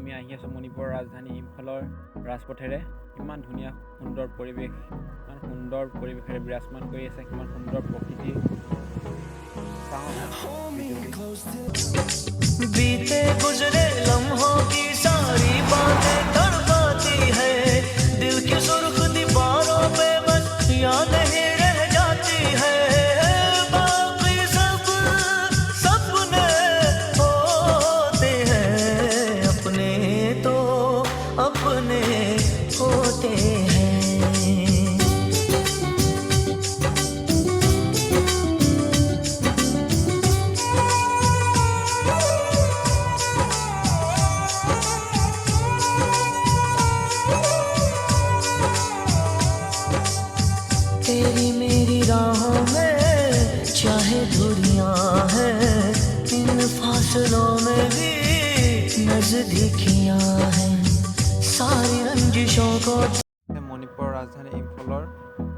আমি আহি আছোঁ মণিপুৰৰ ৰাজধানী ইম্ফলৰ ৰাজপথেৰে। ইমান ধুনীয়া সুন্দৰ পৰিৱেশ, ইমান সুন্দৰ পৰিৱেশেৰে বিৰাজমান কৰি আছে, কিমান সুন্দৰ প্ৰকৃতি। बीते गुजरे लम्हों की सारी बातें तड़पाती है, दिल की सुर्ख दीवारों पे बस यादें ही रह जाती है। बाकी सब सपने होते हैं, अपने तो अपने होते हैं। तेरी मेरी राहों में चाहे दूरियां हैं, इन फासलों में भी नजदीकियां हैं, सारी रंजिशों को। মণিপুৰৰ ৰাজধানী ইম্ফলৰ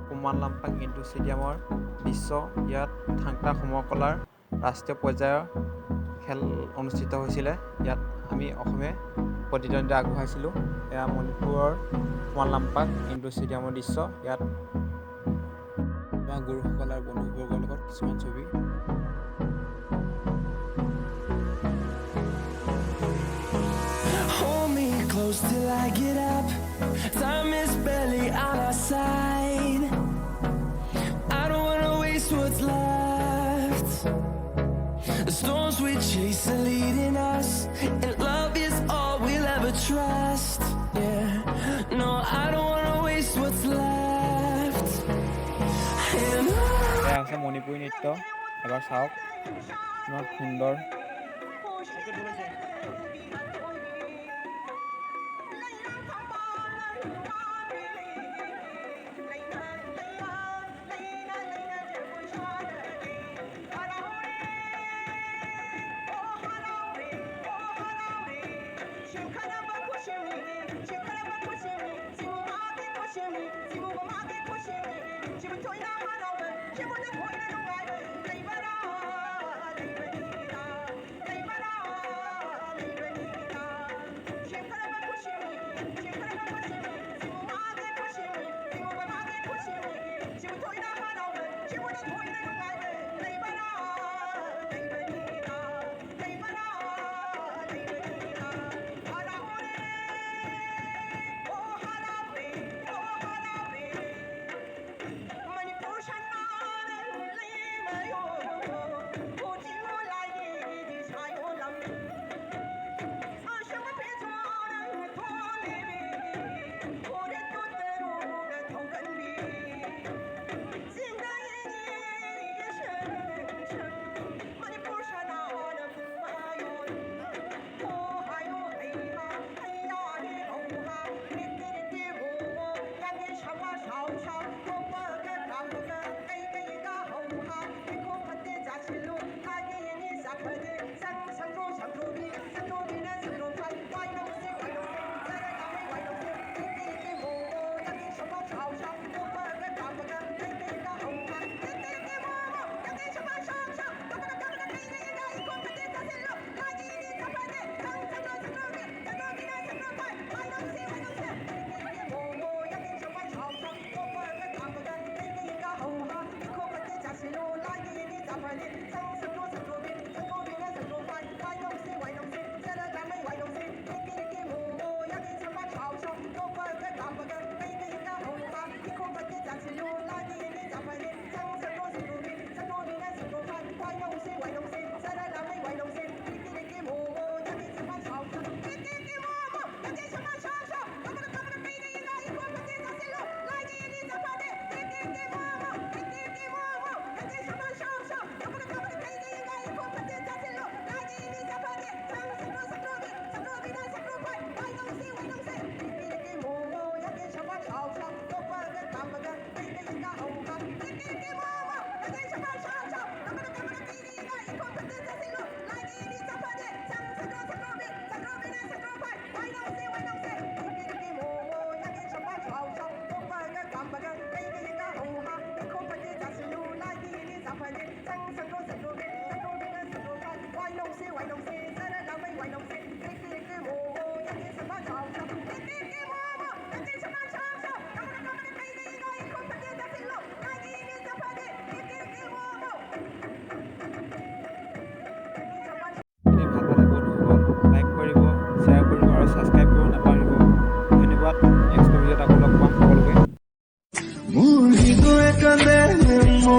পুমালাম্পাং ইনডোৰ ষ্টেডিয়ামৰ দৃশ্য। ইয়াত থাংটা সমকলাৰ ৰাষ্ট্ৰীয় পৰ্যায়ৰ খেল অনুষ্ঠিত হৈছিলে। ইয়াত আমি অসমে প্ৰতিদ্বন্দ্বিতা আগবঢ়াইছিলোঁ। এয়া মণিপুৰৰ পুমালাম্পাং ইনডোৰ ষ্টেডিয়ামৰ দৃশ্য। ইয়াত আমাৰ গুৰুসকল আৰু বন্ধুবৰ্গৰ লগত কিছুমান ছবি। Hold me close till I get up. Time is barely on our side. I don't wanna waste what's left. The storms we chase are leading us, and love is all we'll ever trust. Yeah, no, I don't wanna waste what's left. And এয়া হৈছে মণিপুৰী নৃত্য। এবাৰ চাওক, ইমান সুন্দৰ।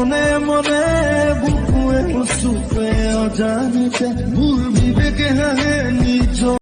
মনে মনে বুকুৱে কচুৱে অজানিতে মোৰ বিবেকে হাঁহে নিজৰ